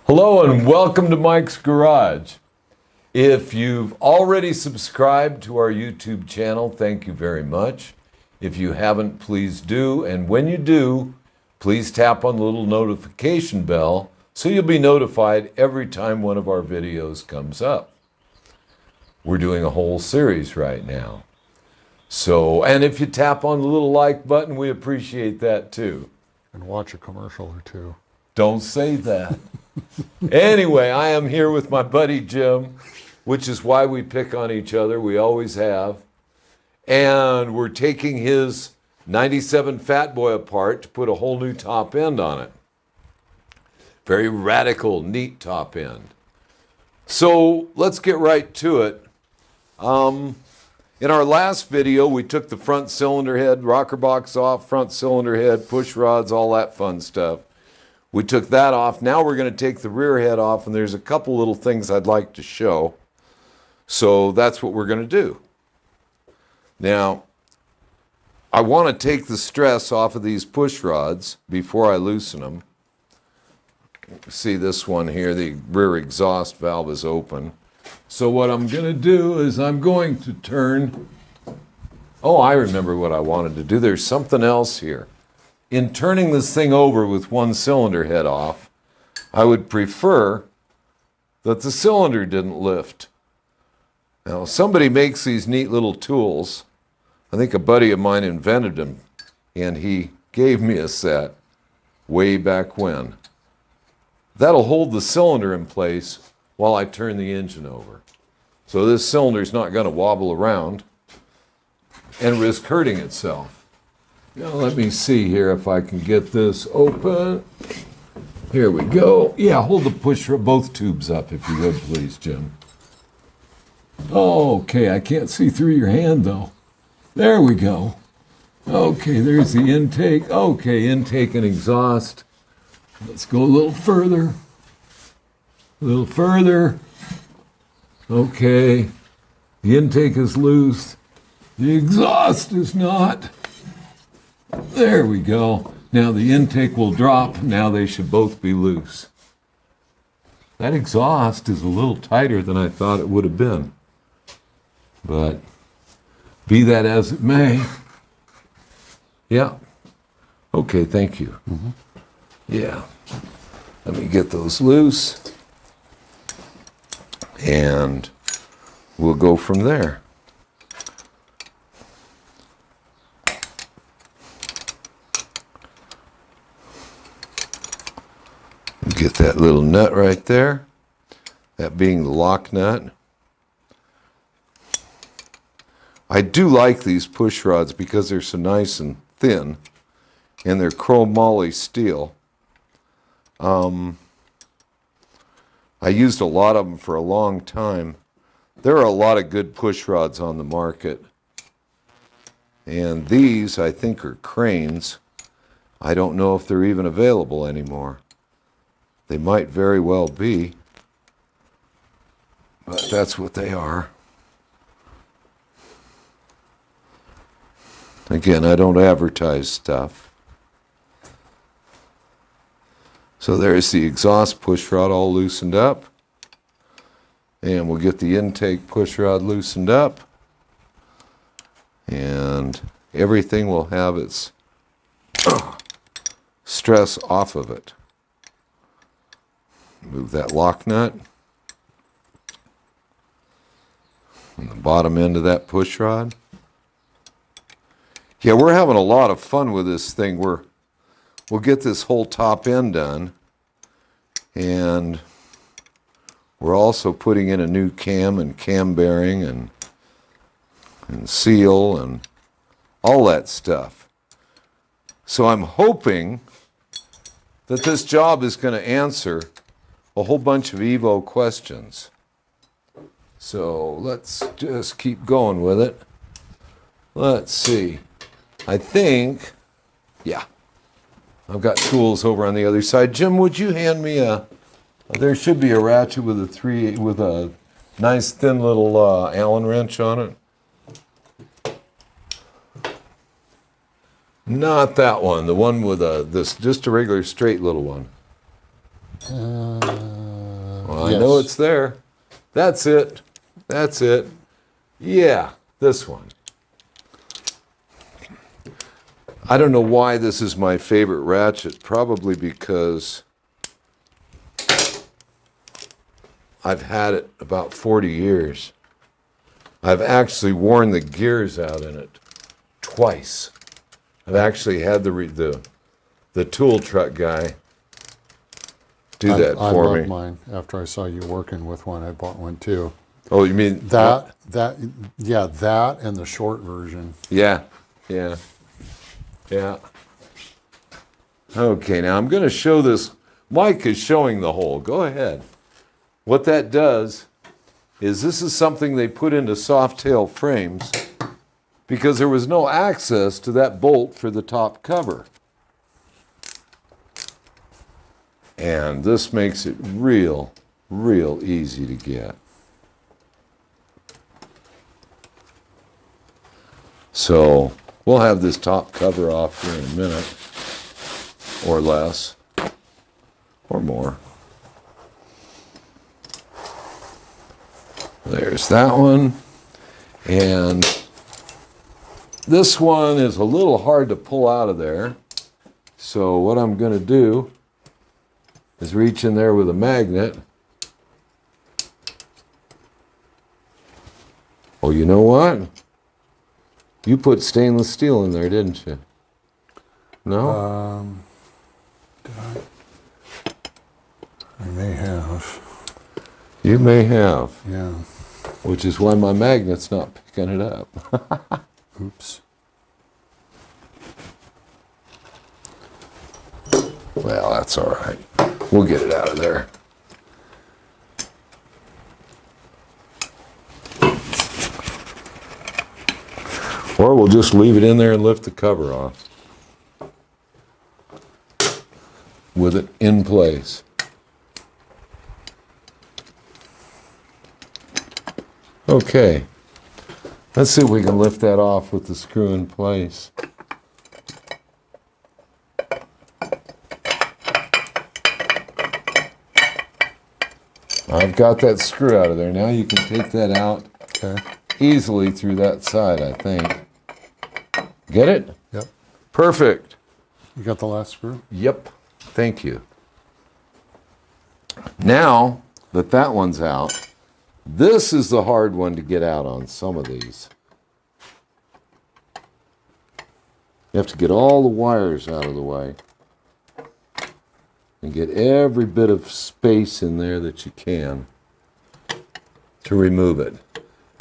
Hello and welcome to Mike's Garage. If you've already subscribed to our YouTube channel, thank you very much. If you haven't, please do. And when you do, please tap on the little notification bell so you'll be notified every time one of our videos comes up. We're doing a whole series right now. And if you tap on the little like button, we appreciate that too. And watch a commercial or two. Don't say that. Anyway, I am here with my buddy Jim, which is why we pick on each other. We always have. And we're taking his 97 Fatboy apart to put a whole new top end on it. Very radical, neat top end. So let's get right to it. In our last video, we took the front cylinder head, rocker box off, front cylinder head, push rods, all that fun stuff. We took that off. Now we're going to take the rear head off, and there's a couple little things I'd like to show. So that's what we're going to do. Now, I want to take the stress off of these push rods before I loosen them. See this one here, the rear exhaust valve is open. So what I'm going to do is I'm going to turn... Oh, I remember what I wanted to do. There's something else here. In turning this thing over with one cylinder head off, I would prefer that the cylinder didn't lift. Now, somebody makes these neat little tools. I think a buddy of mine invented them, and he gave me a set way back when. That'll hold the cylinder in place while I turn the engine over. So this cylinder's not going to wobble around and risk hurting itself. Now let me see here if I can get this open. Here we go. Yeah, hold the push both tubes up if you would, please, Jim. Okay, I can't see through your hand though. There we go. Okay, there's the intake. Okay, intake and exhaust. Let's go a little further. A little further. Okay, the intake is loose. The exhaust is not. There we go. Now the intake will drop. Now they should both be loose. That exhaust is a little tighter than I thought it would have been. But be that as it may. Yeah. Okay, thank you. Mm-hmm. Yeah. Let me get those loose. And we'll go from there. Get that little nut right there, that being the lock nut. I do like these push rods because they're so nice and thin, and they're chrome moly steel. I used a lot of them for a long time. There are a lot of good push rods on the market, and these I think are Cranes. I don't know if they're even available anymore. They might very well be, but that's what they are. Again, I don't advertise stuff. So there's the exhaust push rod all loosened up. And we'll get the intake push rod loosened up. And everything will have its stress off of it. Move that lock nut on the bottom end of that push rod. Yeah, we're having a lot of fun with this thing. We'll get this whole top end done, and we're also putting in a new cam and cam bearing and seal and all that stuff. So I'm hoping that this job is going to answer a whole bunch of Evo questions. So let's just keep going with it. Let's see. I think, yeah, I've got tools over on the other side. Jim, would you hand me there should be a ratchet with a nice thin little Allen wrench on it. Not that one, the one with just a regular straight little one. Well, I yes. know it's there. That's it. That's it. Yeah, this one. I don't know why this is my favorite ratchet. Probably because I've had it about 40 years. I've actually worn the gears out in it twice. I've actually had the tool truck guy do that I for love me. mine. After I saw you working with one, I bought one too. Oh, you mean That and the short version. Yeah, yeah, yeah. Okay, now I'm going to show this. Mike is showing the hole. Go ahead. What that does is this is something they put into soft tail frames because there was no access to that bolt for the top cover. And this makes it real easy to get. So we'll have this top cover off here in a minute, or less, or more. There's that one. And this one is a little hard to pull out of there. So what I'm going to do is reach in there with a magnet. Oh, you know what? You put stainless steel in there, didn't you? No? Did I may have. You may have. Yeah. Which is why my magnet's not picking it up. Oops. Well, that's all right. We'll get it out of there. Or we'll just leave it in there and lift the cover off with it in place. Okay, let's see if we can lift that off with the screw in place. I've got that screw out of there. Now you can take that out easily through that side, I think. Get it? Yep. Perfect. You got the last screw? Yep. Thank you. Now that that one's out, this is the hard one to get out on some of these. You have to get all the wires out of the way and get every bit of space in there that you can to remove it.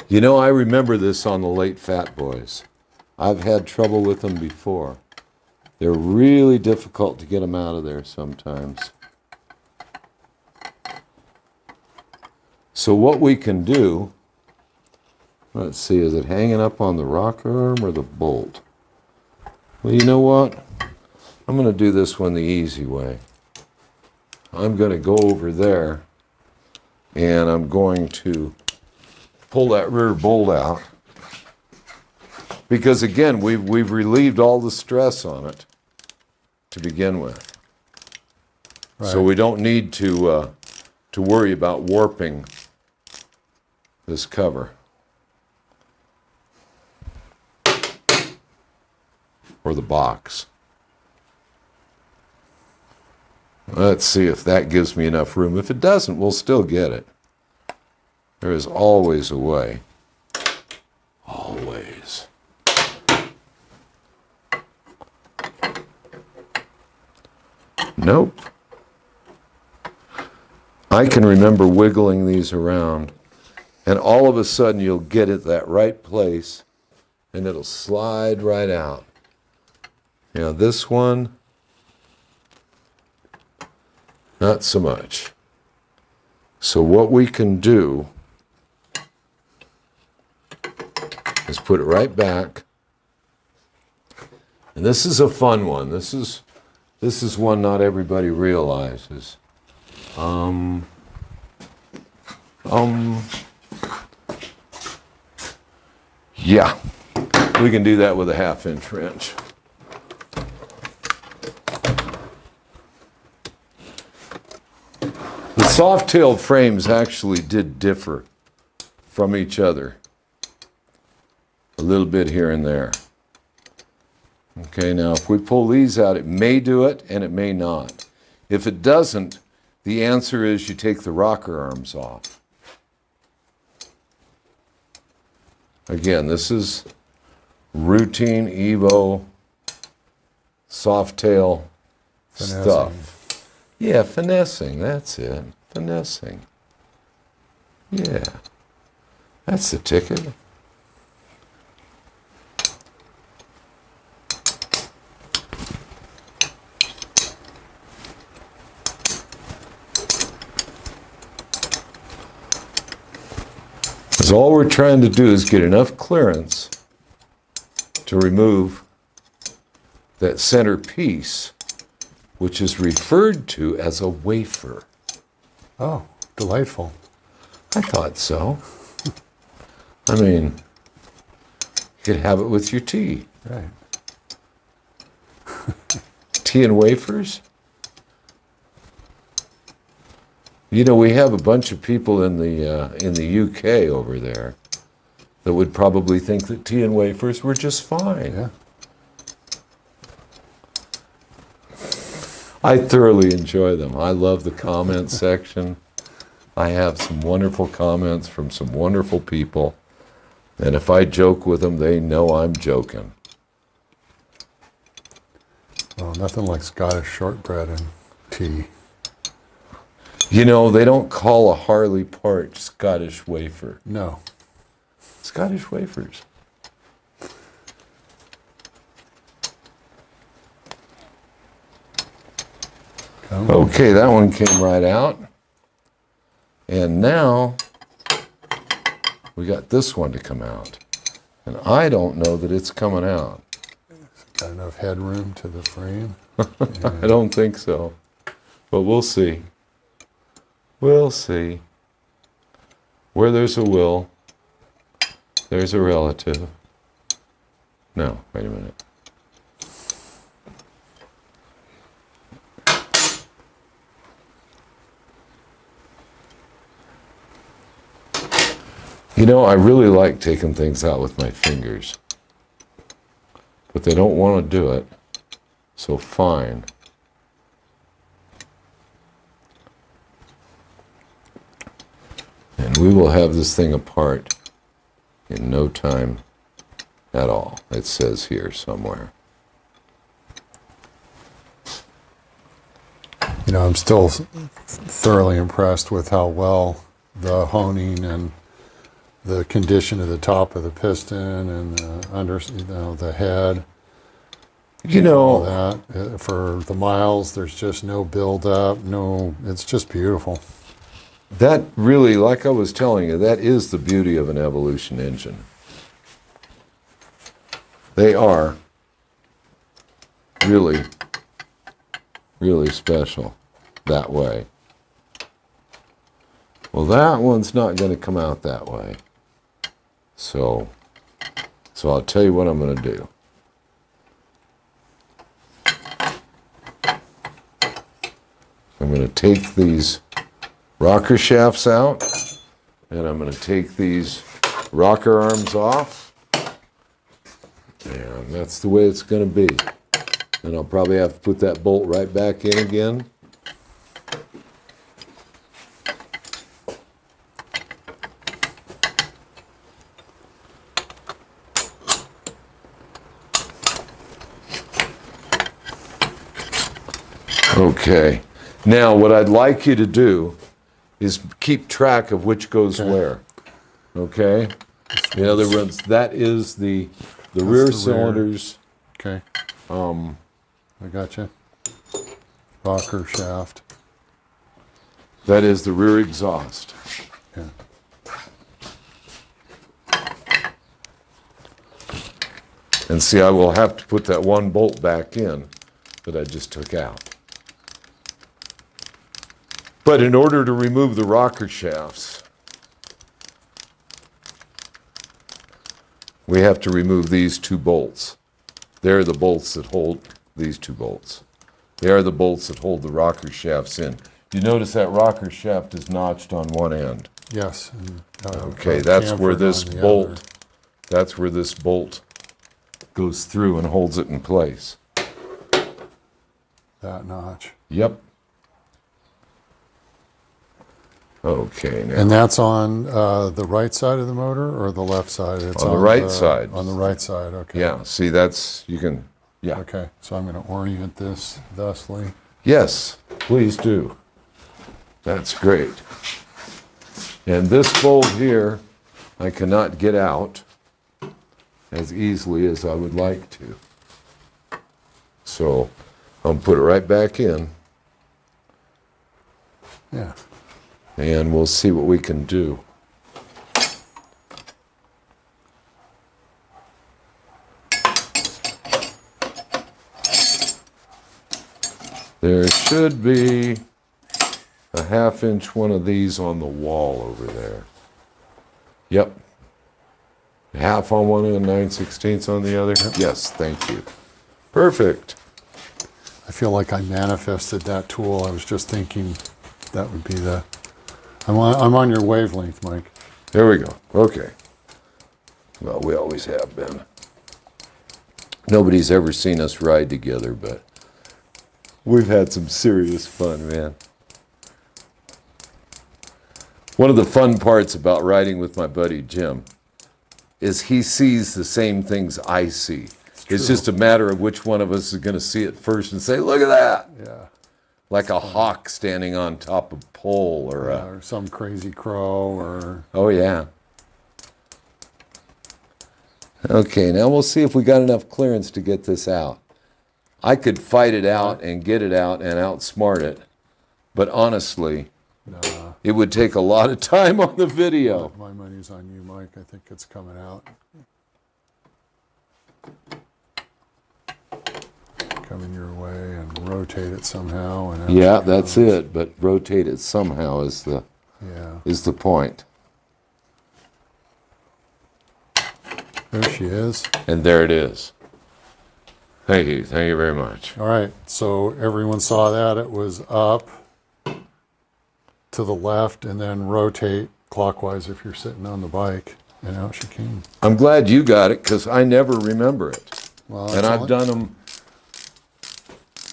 You know, I remember this on the late Fatboys. I've had trouble with them before. They're really difficult to get them out of there sometimes. So what we can do, let's see, is it hanging up on the rocker arm or the bolt? Well, you know what? I'm going to do this one the easy way. I'm going to go over there and I'm going to pull that rear bolt out. Because again, we've relieved all the stress on it to begin with. Right. So we don't need to worry about warping this cover. Or the box. Let's see if that gives me enough room. If it doesn't, we'll still get it. There is always a way. Always. Nope. I can remember wiggling these around, and all of a sudden you'll get it that right place, and it'll slide right out. You know, this one, not so much. So what we can do is put it right back. And this is a fun one. This is one not everybody realizes. Yeah, we can do that with a 1/2-inch wrench. The soft-tailed frames actually did differ from each other a little bit here and there. Okay, now if we pull these out, it may do it and it may not. If it doesn't, the answer is you take the rocker arms off. Again, this is routine Evo soft tail stuff. Yeah, finessing, that's it. Finessing. Yeah. That's the ticket. Because all we're trying to do is get enough clearance to remove that center piece, which is referred to as a wafer. Oh, delightful. I thought so. I mean, you could have it with your tea. Right. Tea and wafers? You know, we have a bunch of people in the UK over there that would probably think that tea and wafers were just fine. Yeah. I thoroughly enjoy them. I love the comment section. I have some wonderful comments from some wonderful people. And if I joke with them, they know I'm joking. Well, nothing like Scottish shortbread and tea. You know, they don't call a Harley part Scottish wafer. No. Scottish wafers. Okay, that one came right out. And now we got this one to come out. And I don't know that it's coming out. Got enough headroom to the frame? I don't think so. But we'll see. We'll see. Where there's a will, there's a relative. No, wait a minute. You know, I really like taking things out with my fingers, but they don't want to do it, so fine. And we will have this thing apart in no time at all. It says here somewhere. You know, I'm still thoroughly impressed with how well the honing and the condition of the top of the piston and the head. You know, all that. For the miles, there's just no buildup. No, it's just beautiful. that really, like I was telling you, that is the beauty of an Evolution engine. They are really, really special that way. Well, that one's not going to come out that way. So I'll tell you what I'm going to do. I'm going to take these rocker shafts out, and I'm going to take these rocker arms off, and that's the way it's going to be. And I'll probably have to put that bolt right back in again. Okay, now what I'd like you to do is keep track of which goes where, okay? In other words, that is the rear cylinders. Okay. I gotcha. Rocker shaft. That is the rear exhaust. Yeah. And see, I will have to put that one bolt back in that I just took out. But in order to remove the rocker shafts, we have to remove these two bolts. They're the bolts that hold these two bolts. They are the bolts that hold the rocker shafts in. You notice that rocker shaft is notched on one end. Yes. And, Okay, that's where chamfered this on the bolt, other. that's where this bolt goes through and holds it in place. That notch. Yep. Okay, now. And that's on the right side of the motor or the left side? It's On the right side. On the right side, okay. Yeah, see, that's, you can, yeah. Okay, so I'm going to orient this thusly. Yes, please do. That's great. And this bolt here, I cannot get out as easily as I would like to. So I'll put it right back in, Yeah. and we'll see what we can do. There should be a 1/2 inch one of these on the wall over there. Yep. Half on one and 9/16 on the other. Yes, thank you. Perfect. I feel like I manifested that tool. I was just thinking that would be the... I'm on your wavelength, Mike. There we go. Okay. Well, we always have been. Nobody's ever seen us ride together, but we've had some serious fun, man. One of the fun parts about riding with my buddy Jim is he sees the same things I see. It's just a matter of which one of us is going to see it first and say, look at that. Yeah. Like a hawk standing on top of a pole or a... Or some crazy crow or... Oh, yeah. Okay, now we'll see if we got enough clearance to get this out. I could fight it out and get it out and outsmart it, but honestly, it would take a lot of time on the video. My money's on you, Mike. I think it's coming out. Coming your way and rotate it somehow. And Yeah, that's it, but rotate it somehow is the point. There she is. And there it is. Thank you very much. All right, so everyone saw that. It was up to the left and then rotate clockwise if you're sitting on the bike, and out she came. I'm glad you got it because I never remember it. Well, and I've done them.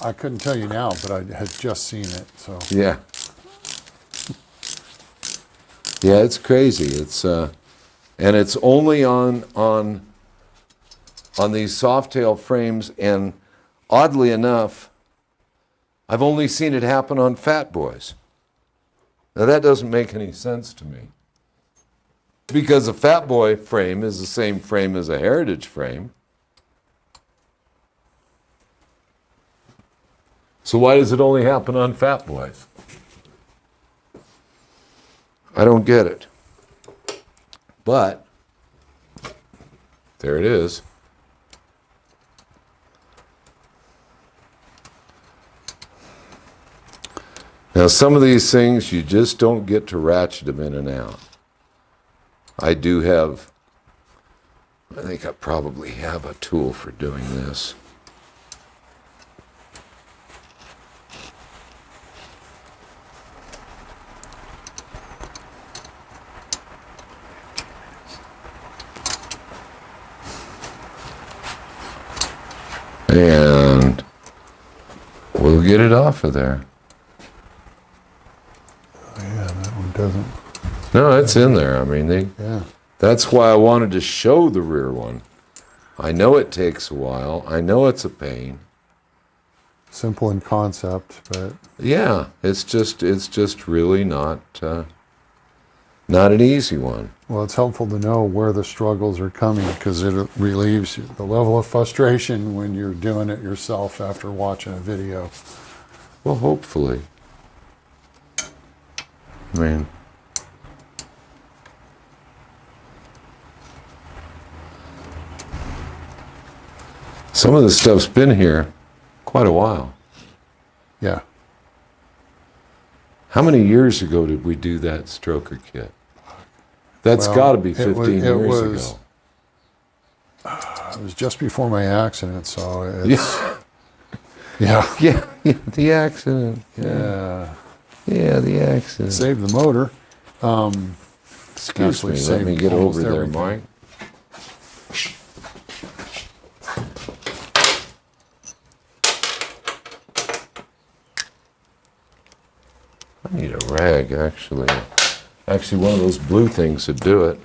I couldn't tell you now, but I had just seen it, so. Yeah. Yeah, it's crazy. It's and it's only on these Softail frames, and oddly enough, I've only seen it happen on Fatboys. Now that doesn't make any sense to me, because a Fatboy frame is the same frame as a Heritage frame. So why does it only happen on Fatboys? I don't get it. But there it is. Now some of these things you just don't get to ratchet them in and out. I do have, I think I probably have a tool for doing this. And we'll get it off of there. Oh, yeah, that one doesn't. No, it's in there. I mean, Yeah. that's why I wanted to show the rear one. I know it takes a while. I know it's a pain. Simple in concept, but Yeah, it's just really not an easy one. well, it's helpful to know where the struggles are coming because it relieves the level of frustration when you're doing it yourself after watching a video. Well, hopefully. I mean, some of the stuff's been here quite a while. Yeah. How many years ago did we do that stroker kit? That's Well, got to be it 15 years was- ago. It was just before my accident, so it's... Yeah. Yeah. Yeah, the accident. Yeah. Yeah, the accident. Save the motor. Excuse Actually me, let saved me get almost over there, everything. Mike. I need a rag, actually. Actually, one of those blue things would do it.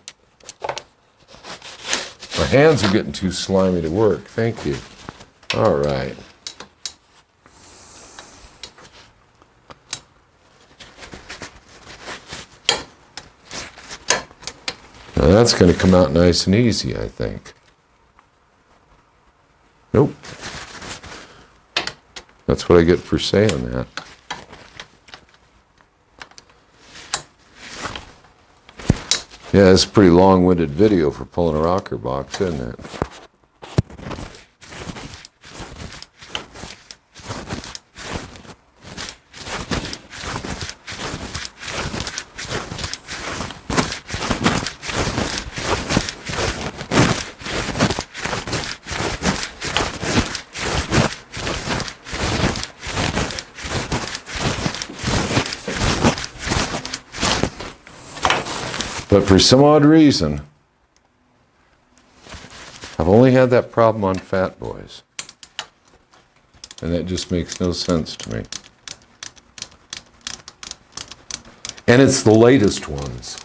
My hands are getting too slimy to work. Thank you. All right. Now that's going to come out nice and easy, I think. Nope. That's what I get for saying that. Yeah, it's a pretty long-winded video for pulling a rocker box, isn't it? But for some odd reason, I've only had that problem on Fatboys. And that just makes no sense to me. And it's the latest ones.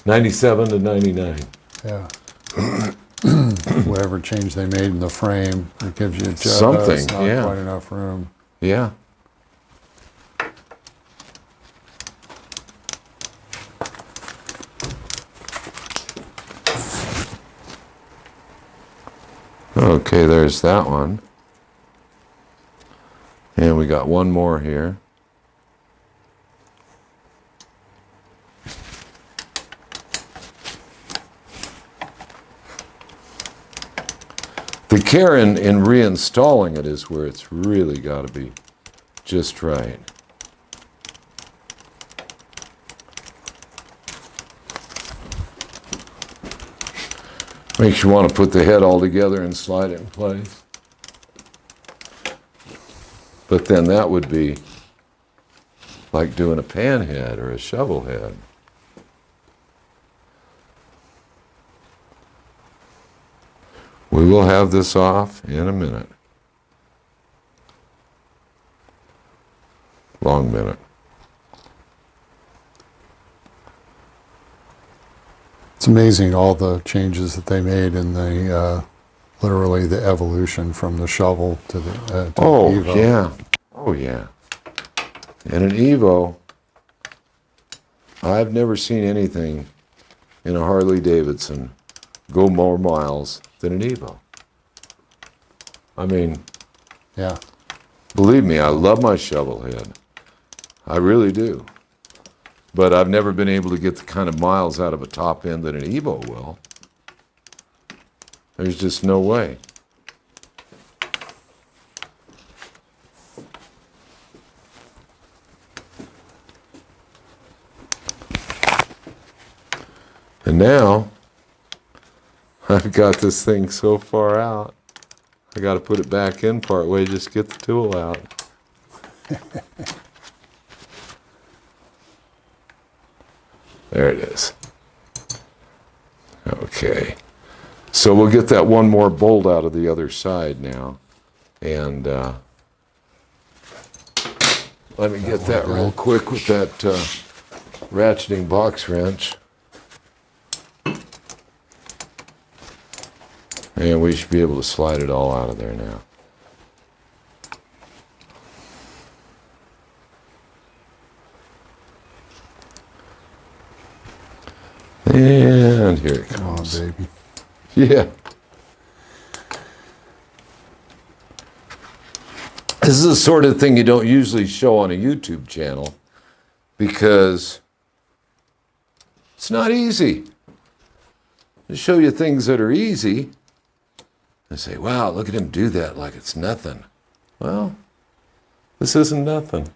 97 to 99. Yeah. Whatever change they made in the frame, it gives you just Something, not yeah. quite enough room. Yeah. Okay, there's that one. And we got one more here. The care in reinstalling it is where it's really got to be just right. Makes you want to put the head all together and slide it in place. But then that would be like doing a pan head or a shovel head. We will have this off in a minute. Long minute. It's amazing all the changes that they made in the, literally the evolution from the shovel to the Evo. Yeah. Oh, yeah. And an Evo, I've never seen anything in a Harley Davidson go more miles than an Evo. I mean, Yeah. believe me, I love my shovel head. I really do. But I've never been able to get the kind of miles out of a top end that an Evo will. There's just no way. And now, I've got this thing so far out, I got to put it back in part way just to get the tool out. There it is. Okay. So we'll get that one more bolt out of the other side now. And let me get that real quick with that ratcheting box wrench. And we should be able to slide it all out of there now. And here it comes. Come on, baby. Yeah. This is the sort of thing you don't usually show on a YouTube channel because it's not easy. To show you things that are easy and say, wow, look at him do that like it's nothing. Well, this isn't nothing.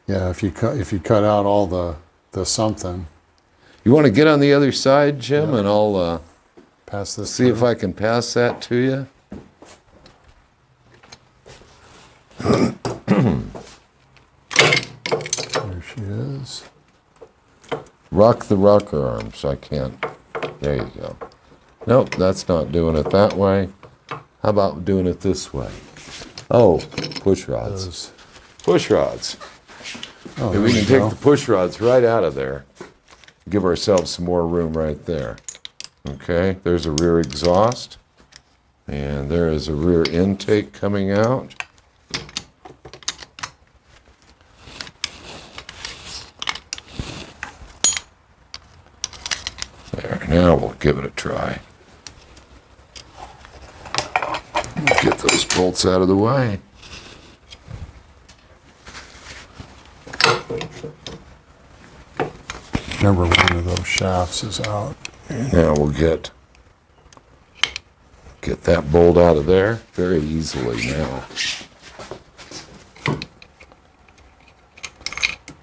Yeah, if you cut out all the something. You want to get on the other side, Jim, and I'll Pass this see if I can pass that to you. she is. Rock the rocker arms. I can't. There you go. Nope, that's not doing it that way. How about doing it this way? Oh, push rods. Those. Push rods. Oh, And we there can you take go. the push rods right out of there. Give ourselves some more room right there. Okay, there's a rear exhaust. And there is a rear intake coming out. There, now we'll give it a try. Get those bolts out of the way. Remember, one of those shafts is out. Now we'll get that bolt out of there very easily now.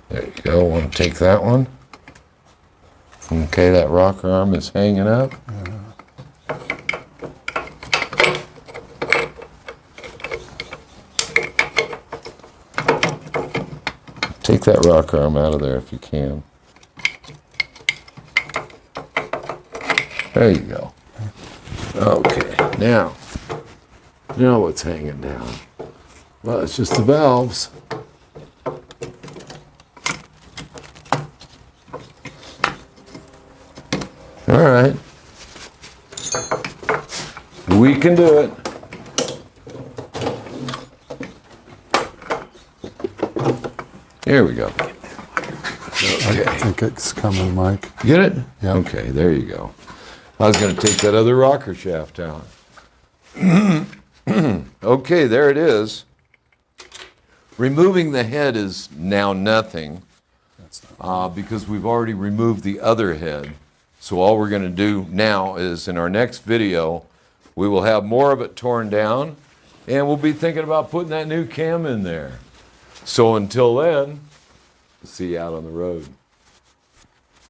There you go. Want to take that one? Okay, that rocker arm is hanging up. Take that rocker arm out of there if you can. There you go. Okay, now what's hanging down? Well, it's just the valves. All right. We can do it. Here we go. Okay. I think it's coming, Mike. Get it? Yeah. Okay, there you go. I was going to take that other rocker shaft out. Okay, there it is. Removing the head is now nothing because we've already removed the other head. So all we're going to do now is in our next video, we will have more of it torn down and we'll be thinking about putting that new cam in there. So until then, see you out on the road.